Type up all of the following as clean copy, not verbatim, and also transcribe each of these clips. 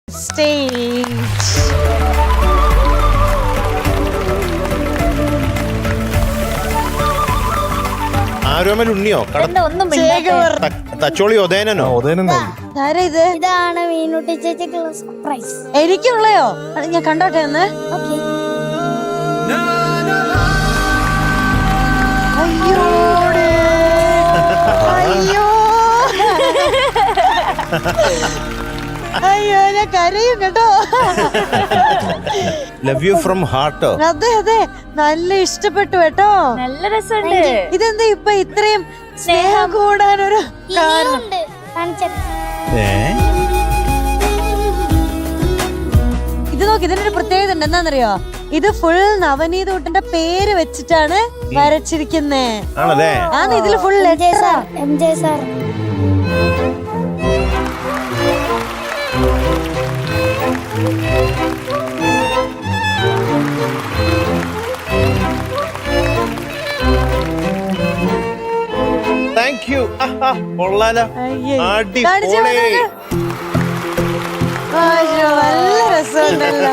stage. ആരോമൽ ഉണ്ണിയോ തച്ചോളി ഒതേനോ? ഇതാണ് Meenutty ചേച്ചിക്കുള്ള surprise. എനിക്കുള്ളയോ? ഞാൻ കണ്ടോട്ടെ ഒന്ന്. അയ്യോടെ അയ്യോ അയ്യോ ഞാൻ കരയും കേട്ടോ. ലവ് യു ഫ്രം ഹാർട്ടോ. അതെ അതെ നല്ല ഇഷ്ടപ്പെട്ടു കേട്ടോ. നല്ല രസമുണ്ട്. ഇതെന്താ ഇപ്പൊ ഇത്രയും സ്നേഹം കൂടാനൊരു കാരണം? ഇത് നോക്കി, ഇതിനൊരു പ്രത്യേകത ഉണ്ട്. എന്താന്നറിയോ? ഇത് ഫുൾ നവനീത് കുട്ടന്റെ പേര് വെച്ചിട്ടാണ് വരച്ചിരിക്കുന്നേ. ആണല്ലേ? ആണ് ഇതിൽ ഫുൾ ലെറ്ററാ. MJ sir. Thank you. കൊള്ളാലോ, അടിപൊളി. നല്ല രസമുണ്ടല്ലോ.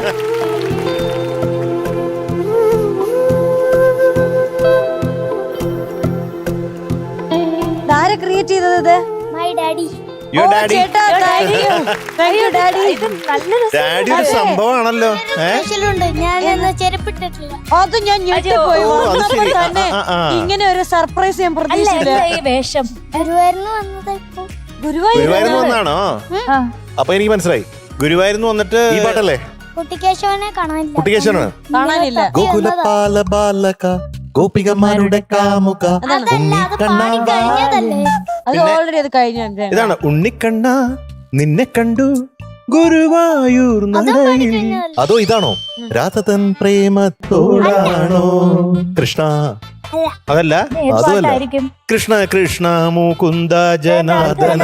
ആരാ ക്രിയേറ്റ് ചെയ്തത്? My daddy. Your daddy. Thank you, daddy. Daddy ഒരു സംഭവമാണല്ലോ. ഞാൻ ചെരുപ്പിട്ടിട്ടില്ല. അത് ഞാൻ ഞെട്ടിപ്പോയി. വന്നപ്പോൾ തന്നെ ഇങ്ങനെ ഒരു സർപ്രൈസ് ഞാൻ പ്രതീക്ഷിച്ചില്ല. ഗുരുവായൂരിന്ന് വന്നത് ഇപ്പൊ. ഗുരുവായൂരിന്ന് വന്നാണോ? അപ്പൊ എനിക്ക് മനസ്സിലായി. ഗുരുവായൂരിന്ന് വന്നിട്ട് ഈ പാട്ടല്ലേ? കുട്ടിക്കേശവനെ കാണാനില്ല. കുട്ടിക്കേശവനാണ് കാണാനില്ല. ഗോകുലപാല ബാലക ഗോപികമാരുടെ കാമുക. അത് ഓൾറെഡി അത് കഴിഞ്ഞ. ഇതാണ് ഉണ്ണിക്കണ്ണ നിന്നെ കണ്ടു ഗുരുവായൂർ നടയിൽ. അതോ ഇതാണോ രാധതൻ പ്രേമത്തോടാണോ? കൃഷ്ണ അതല്ല, അതുമല്ല. കൃഷ്ണ കൃഷ്ണ മുകുന്ദ ജനാർദ്ദന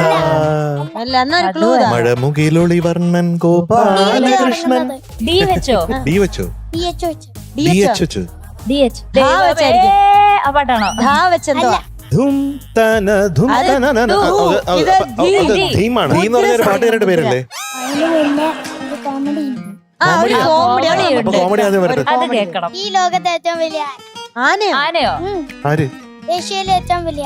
മഴമുകിലൊളി വർണ്ണൻ ഗോപാലകൃഷ്ണൻ. ഡി വെച്ചോ? ഡി വെച്ചോ? ഡി എച്ച് വെച്ചോ? ആ പാട്ടാണോ? ധീമാണ്. ധീ എന്ന് പറഞ്ഞൊരു പാട്ടുകാരുടെ പേരല്ലേ? കോമഡി അത് വരട്ടെ. അത് കേക്കണം. ഈ ലോകത്തെ ഏറ്റവും വലിയ ആനയോ? ആര്? ഏഷ്യയിലെ ഏറ്റവും വലിയ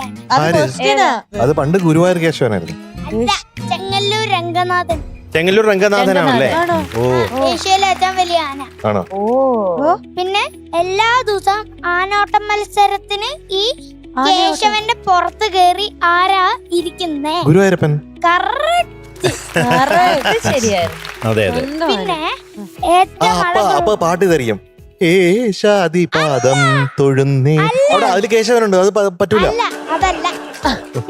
അത് പണ്ട് ഗുരുവായൂർ കേശവനായിരുന്നു. അല്ല, ചെങ്ങല്ലൂർ രംഗനാഥൻ. ചെങ്ങല്ലൂർ രംഗനാഥനാണല്ലേ? ഓ, ഏഷ്യയിലെ ഏറ്റവും വലിയ ആന ആണോ? പിന്നെ എല്ലാ ദിവസവും ആനോട്ടം മത്സരത്തിന് ഈ കേശവന്റെ പുറത്ത് കേറി ആരാ ഇരിക്കുന്നേ? ഗുരുവായൂരപ്പൻ. ശരിയായിരുന്നു. അതെ അതെ. പിന്നെ ഏറ്റവും അപ്പൊ പാട്ട് തരിക്കും. കേശാദിപാദം തൊഴുന്നേ. അവിടെ അതില് കേശവനുണ്ട്, അത് പറ്റൂല. അതല്ല.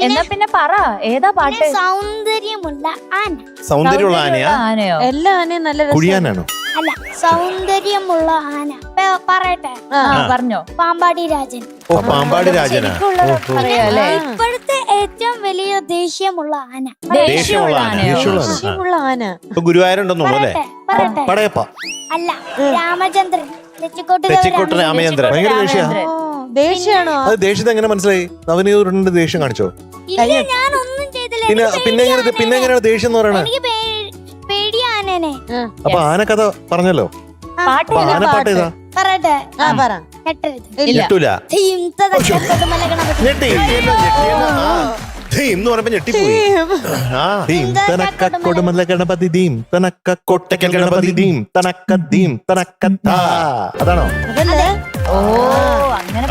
എന്നാ പിന്നെ പറ, ഏതാ പാട്ട്? സൗന്ദര്യമുള്ള ആന. സൗന്ദര്യമുള്ള ആനയാ? ആനയോ? എല്ലാ ആനയും നല്ല കുഴിയാനാണോ? അല്ല, സൗന്ദര്യമുള്ള ആന. പറയട്ടെ? പറഞ്ഞോ. പാമ്പാടി രാജൻ. ഓ, പാമ്പാടി രാജനാ. ഇപ്പോഴത്തെ ഏറ്റവും വലിയ ദേഷ്യമുള്ള ആന. ദേഷ്യമുള്ള ആന. ഇപ്പൊ ഗുരുവായൂരുണ്ടെന്നുള്ളല്ലേ? പറയട്ടെ? പടയപ്പ. അല്ല, രാമചന്ദ്രൻ. തെച്ചിക്കോട്ട് രാമചന്ദ്രൻ. ഭയങ്കര ദേഷ്യാണോ? അത് ദേഷ്യത്തെ എങ്ങനെ മനസ്സിലായി? നവനീത് ദേഷ്യം കാണിച്ചോ? ഞാനൊന്നും ചെയ്തില്ല. പിന്നെ എങ്ങനെയാണ് ദേഷ്യം എന്ന് പറയണത്? എനിക്ക് പേടിയാനനെ. അപ്പൊ ആനക്കഥ പറഞ്ഞല്ലോ. ആനപ്പാട്ട് ഏതാ? പറയട്ടെ? ഞെട്ടൂല. എന്ന് പറഞ്ഞപ്പോ ഞെട്ടിപ്പോയി. കൊടുമല ഗണപതി ദീം തനക്ക കൊട്ടക്കൽ ഗണപതി ദീം തനക്ക ദീം തനക്കത്താ. അതാണോ? ഓ, അങ്ങനെ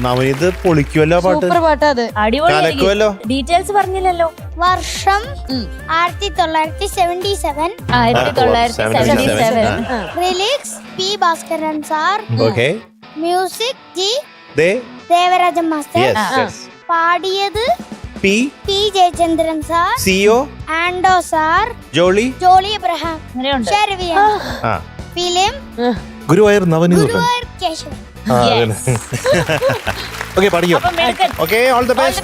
നവനീത് പൊളിക്കുമല്ലോ പാട്ട്. സൂപ്പർ പാട്ടാ അത്. അടിപൊളിയായിരിക്കും. ഡീറ്റെയിൽസ് പറഞ്ഞില്ലല്ലോ. വർഷം 1977. 1977. Lyrics P Bhaskaran sir. Okay. Music G Devarajan master. പാടിയത് P Jayachandran sir, C O Anto sir, Jolly Abraham, ശരവിയ. ഫിലിം ഗുരുവായൂർ നവനീത്. കേശവൻ. ഓക്കെ, പഠിക്കോ. Okay, all the best.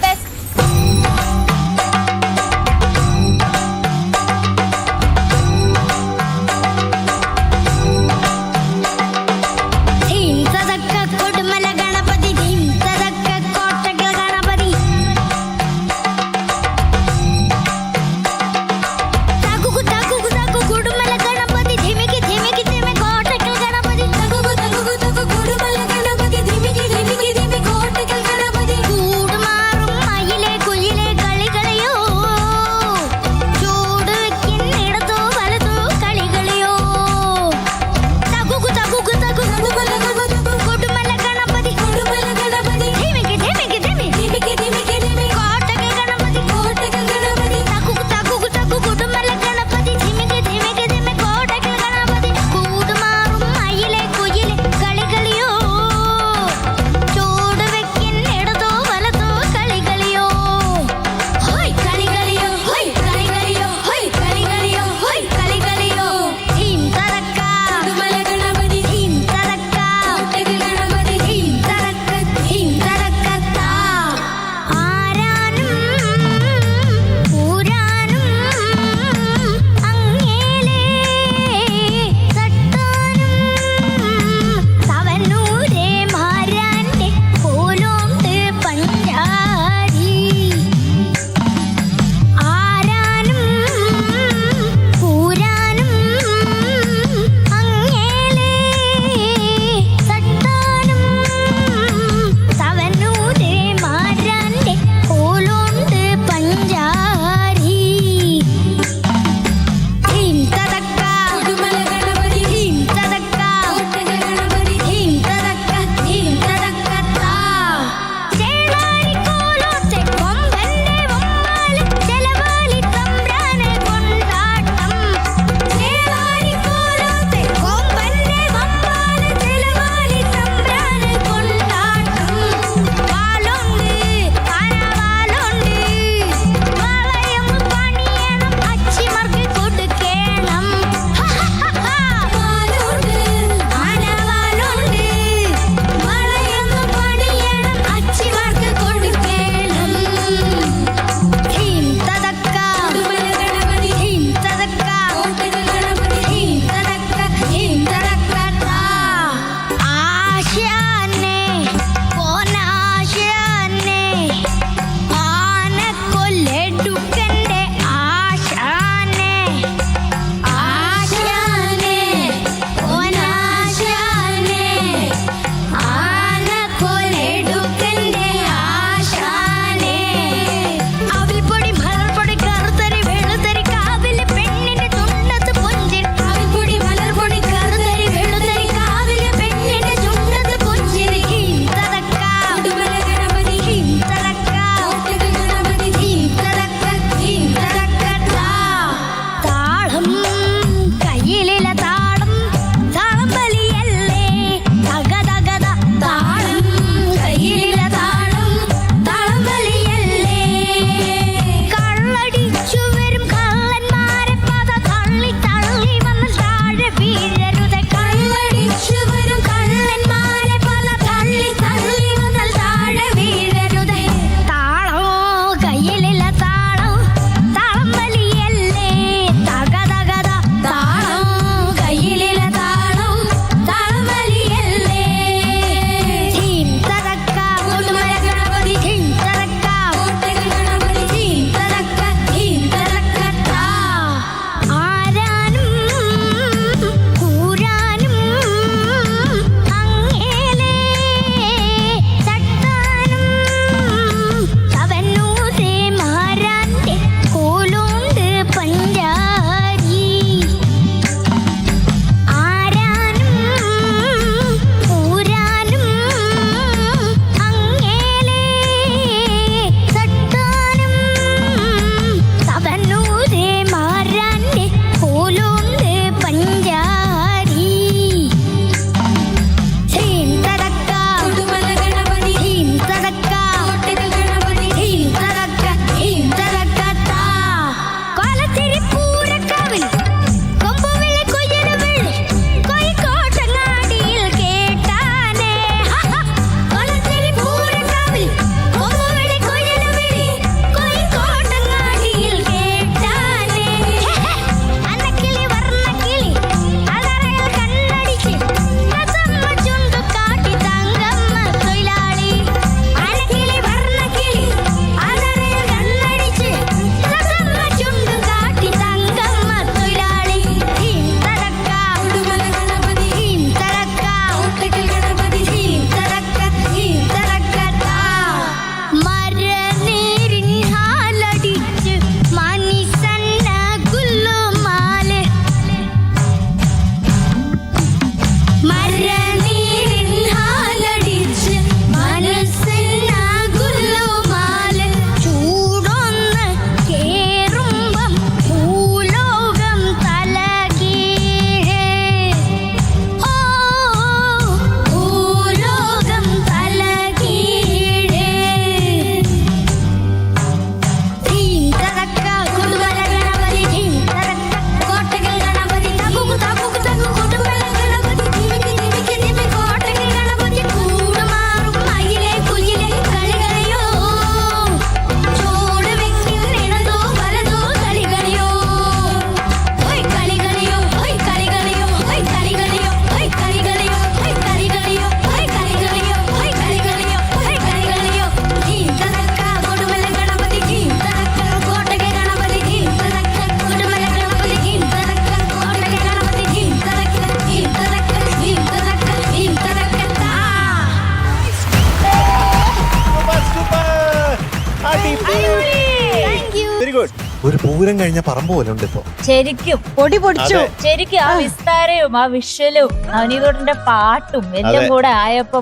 പൂരം കഴിഞ്ഞ പറമ്പ് പോലെ ഉണ്ട് ഇപ്പൊ. ശരിക്കും പൊടി പൊടിച്ചു. ശരിക്കും ആ വിസ്താരവും ആ വിഷ്വലും നവനീതോട്ടിന്റെ പാട്ടും എല്ലാം കൂടെ ആയപ്പോ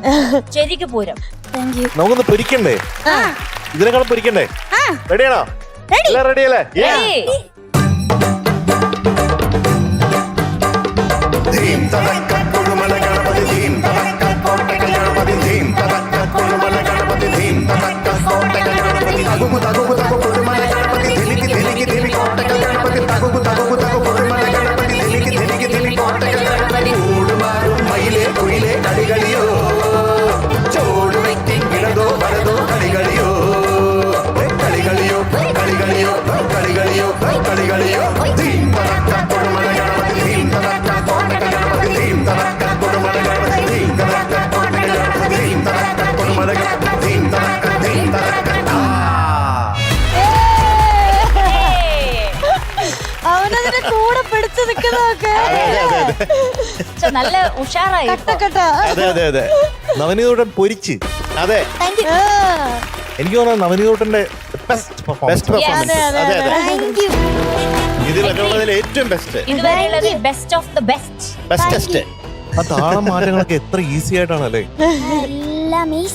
ശരിക്കും പൂരം. നമുക്കൊന്ന് പൊരിക്കണ്ടേ? ഇതിനേക്കാളും പൊരിക്കണ്ടേ? റെഡിയാണോ? റെഡിയല്ലേ? അവനതിന്റെ കൂടെ പിടിച്ചു നിൽക്കുന്നതൊക്കെ നല്ല ഉഷാറായി. അതെ അതെ അതെ. നവനീതോട്ടൻ പൊരിച്ച്. അതെ, എനിക്ക് തോന്നുന്നു നവനീതോട്ടന്റെ ബെസ്റ്റ് പെർഫോമൻസ്. അതെ അതെ, ഇതിൽ ഏറ്റവും ബെസ്റ്റ്, ഇതുവരെയുള്ളത് best of the best. Bestest. ആ താളം മാറ്റങ്ങളൊക്കെ എത്ര ഈസി ആയിട്ടാണല്ലേ.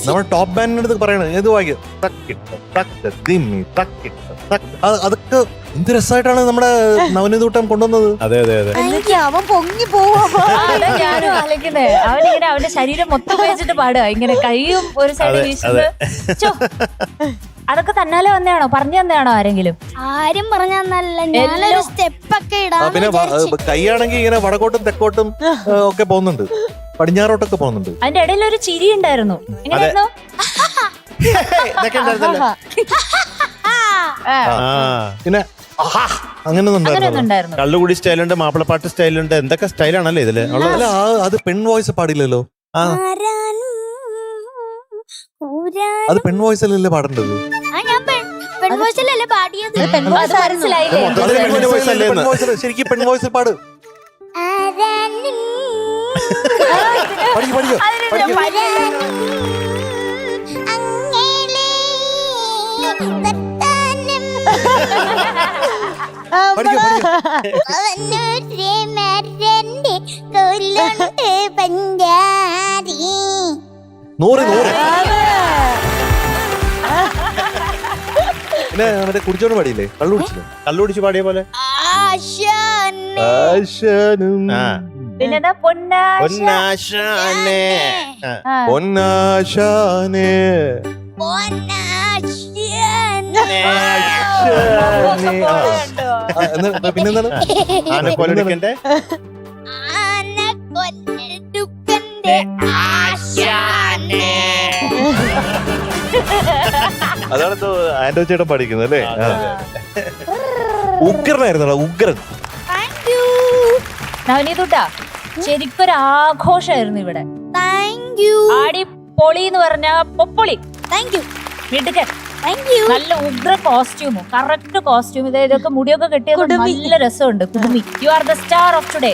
നമ്മൾ ടോപ്പ് ബാൻഡിന്റെ അടുത്ത് പറയണത് ഏത് വായിക്കും, അതൊക്കെ എന്ത് രസമായിട്ടാണ് നമ്മുടെ നവനീതൂട്ടം കൊണ്ടുവന്നത്. അതെ അതെ അതെ. അവൻ പൊങ്ങി പോവാ. ഞാനും ആലോചിക്കുന്നേ, അവനിങ്ങനെ അവന്റെ ശരീരം മൊത്തം വെച്ചിട്ട് പാടുക, ഇങ്ങനെ കൈയും ഒരു സൈഡ് വീശുന്നത്. അതൊക്കെ തന്നാലെ വന്നതാണോ, പറഞ്ഞു തന്നെയാണോ ആരെങ്കിലും? ആരും പറഞ്ഞല്ല, ഞാനൊരു സ്റ്റെപ്പൊക്കെ ഇടാം. പിന്നെ കൈയാണെങ്കിൽ ഇങ്ങനെ വടക്കോട്ടും തെക്കോട്ടും ഒക്കെ പോകുന്നുണ്ട്, പടിഞ്ഞാറോട്ടൊക്കെ പോകുന്നുണ്ട്. അതിന്റെ ഇടയിൽ ഒരു ചിരി ഉണ്ടായിരുന്നു. എങ്ങനെയായിരുന്നു? പിന്നെ അങ്ങനെ ഉണ്ടായിരുന്നു. കള്ളുകൂടി സ്റ്റൈലുണ്ട്, മാപ്പിളപ്പാട്ട് സ്റ്റൈലുണ്ട്, എന്തൊക്കെ സ്റ്റൈലാണല്ലേ ഇതില്. അത് പെൺ വോയിസ് പാടില്ലല്ലോ. അത് പെൺ വോയിസ് അല്ലല്ലേ പാടേണ്ടത്? ശരിക്കും പെൺ വോയിസ് പാട്. പഠിക്കോ നൂറ് പിന്നെ മറ്റേ കുടിച്ചോണ്ട് പാടിയില്ലേ, കള്ളുടിച്ചില്ലേ, കള്ളുടിച്ച് പാടിയ പോലെ. പിന്നെന്താ പൊന്നാശാനെ പൊന്നാശാനെ പിന്നെന്താണ് ആനക്കൊലടുക്കന്റെ അതാണ് ആൻഡോ ചേട്ടൻ പഠിക്കുന്നത് അല്ലേ. ഉഗ്രനായിരുന്നോ, ഉഗ്രൻ. നവനീതുട്ടാ ശരിക്കൊരു ആഘോഷമായിരുന്നു ഇവിടെ. ആടി പൊളി എന്ന് പറഞ്ഞ പൊപ്പൊളി. വീട്ടുകാർ നല്ല ഉഗ്ര കോസ്റ്റ്യൂമും കറക്റ്റ് കോസ്റ്റ്യൂം. ഇതൊക്കെ മുടിയൊക്കെ കെട്ടിയത് നല്ല രസമുണ്ട്. കുടുമി, you are the star of today.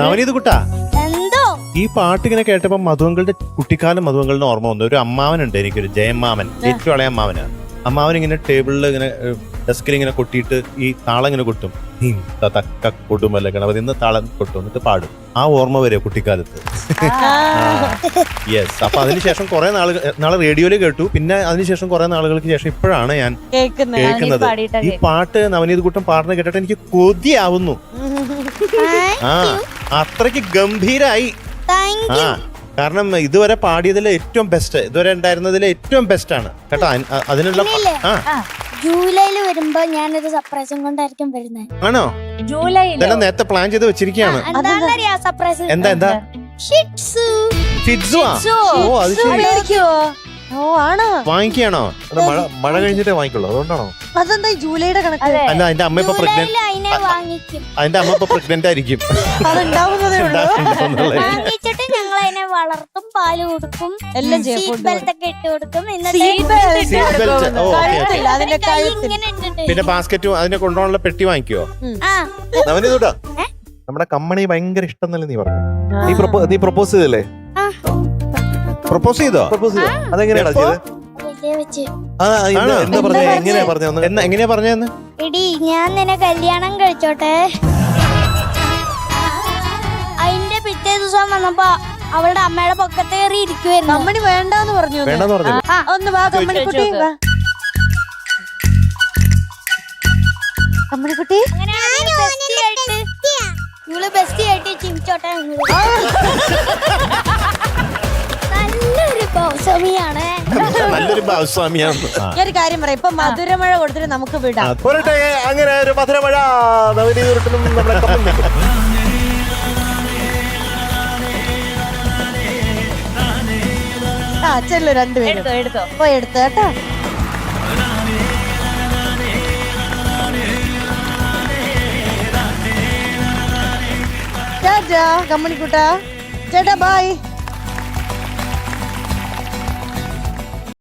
Navaneeth കുട്ടാ, ഈ പാട്ട് ഇങ്ങനെ കേട്ടപ്പോ മധുവങ്കളുടെ കുട്ടിക്കാലം മധുവങ്കളുടെ ഓർമ്മ വന്നു. ഒരു അമ്മാവനുണ്ട് എനിക്കൊരു, ജയമ്മാവൻ, ഏറ്റവും ഇളയ അമ്മാവന്. അമ്മാവൻ ഇങ്ങനെ ടേബിളിൽ ഇങ്ങനെ ഡെസ്കിൽ ഇങ്ങനെ കൊട്ടിയിട്ട് ഈ താളം ഇങ്ങനെ കൊട്ടും. കൊട്ടുമല്ല ഗണപതി എന്ന് താളം കൊട്ടും, എന്നിട്ട് പാടും. ആ ഓർമ്മ വരെ കുട്ടിക്കാലത്ത്. യെസ്. അപ്പൊ അതിനുശേഷം കുറെ നാളെ റേഡിയോയില് കേട്ടു. പിന്നെ അതിനുശേഷം കുറെ നാളുകൾക്ക് ശേഷം ഇപ്പോഴാണ് ഞാൻ കേൾക്കുന്നത്. ഈ പാട്ട് നവനീത് കൂട്ടം പാടുന്ന കേട്ടിട്ട് എനിക്ക് കൊതിയാവുന്നു. അത്രയ്ക്ക് ഗംഭീരായി. കാരണം ഇതുവരെ പാടിയതിൽ ഏറ്റവും ബെസ്റ്റ്, ഇതുവരെ ഉണ്ടായിരുന്നതിൽ ഏറ്റവും ബെസ്റ്റ് ആണ് കേട്ടോ. അതിനുള്ള ജൂലൈയിൽ വരുമ്പോ ഞാനൊരു സർപ്രൈസും കൊണ്ടായിരിക്കും വരുന്നത്. ആണോ? ജൂലൈ നേരത്തെ പ്ലാൻ ചെയ്ത് വെച്ചിരിക്കുകയാണ്. എന്താ വാങ്ങിക്കുകയാണോ? മഴ കഴിഞ്ഞിട്ടേ വാങ്ങിക്കുള്ളൂ, അതുകൊണ്ടാണോ? അതെന്താ ജൂലൈയുടെ കണക്ക്? അല്ല, അതിന്റെ അമ്മ ഇപ്പൊ പ്രഗ്നന്റ്, അതിന്റെ അമ്മ ഇപ്പൊ പ്രഗ്നന്റ് ആയിരിക്കും. വളർത്തും, പാല് കൊടുക്കും, എല്ലാം ഇട്ട് കൊടുക്കും. പിന്നെ ബാസ്കറ്റും അതിനെ കൊണ്ടുപോകാനുള്ള പെട്ടി വാങ്ങിക്കുവോ? നവനീതൂട്ടാ, നമ്മുടെ കമ്മണി ഭയങ്കര ഇഷ്ടം എന്നല്ലേ നീ പറഞ്ഞു? നീ പ്രപ്പോസ് ചെയ്തല്ലേ? പ്രപ്പോസ് ചെയ്തോ? അതെങ്ങനെയാണോ ചെയ്തത്? ബർത്ത്ഡേ വെച്ച്. എന്താ പറഞ്ഞ എങ്ങനെയാ പറഞ്ഞ എങ്ങനെയാ പറഞ്ഞതെന്ന്? എടി ഞാൻ നിന്നെ കല്യാണം കഴിച്ചോട്ടെ. അതിന്റെ പിറ്റേ ദിവസം വന്നപ്പോ അവളുടെ അമ്മയുടെ പൊക്കത്ത് കയറി ഇരിക്കുവായിരുന്നു. കമ്മണി വേണ്ടാന്ന് പറഞ്ഞു. വേണ്ടെന്ന് പറഞ്ഞില്ല. ഒന്ന് വാ കമ്മണിക്കുട്ടി, വാ കമ്മണിക്കുട്ടി. ഇവള് ബെസ്റ്റി ആയിട്ട് ചിരിച്ചോട്ടെ. നല്ലൊരു ഭൗസ്വാമിയാണ്. നല്ലൊരു ഭാവസ്വാമിയാണ്. ഞാനൊരു കാര്യം പറയാം, ഇപ്പൊ മധുരമഴ കൊടുത്തിട്ട് നമുക്ക് വിടാം. പോരട്ടെ, അങ്ങനെ ഒരു മധുരമഴ നവനീത് ഉരുട്ടലും നമ്മുടെ കമ്മൽ നിൽക്കും. ആ ചെല്ലു രണ്ടുപേരും എടുത്തോ പോയി എടുത്ത് കേട്ടോ. ചേട്ടാ കമ്മണിക്കുട്ടാ, ചേട്ടാ ബായ്.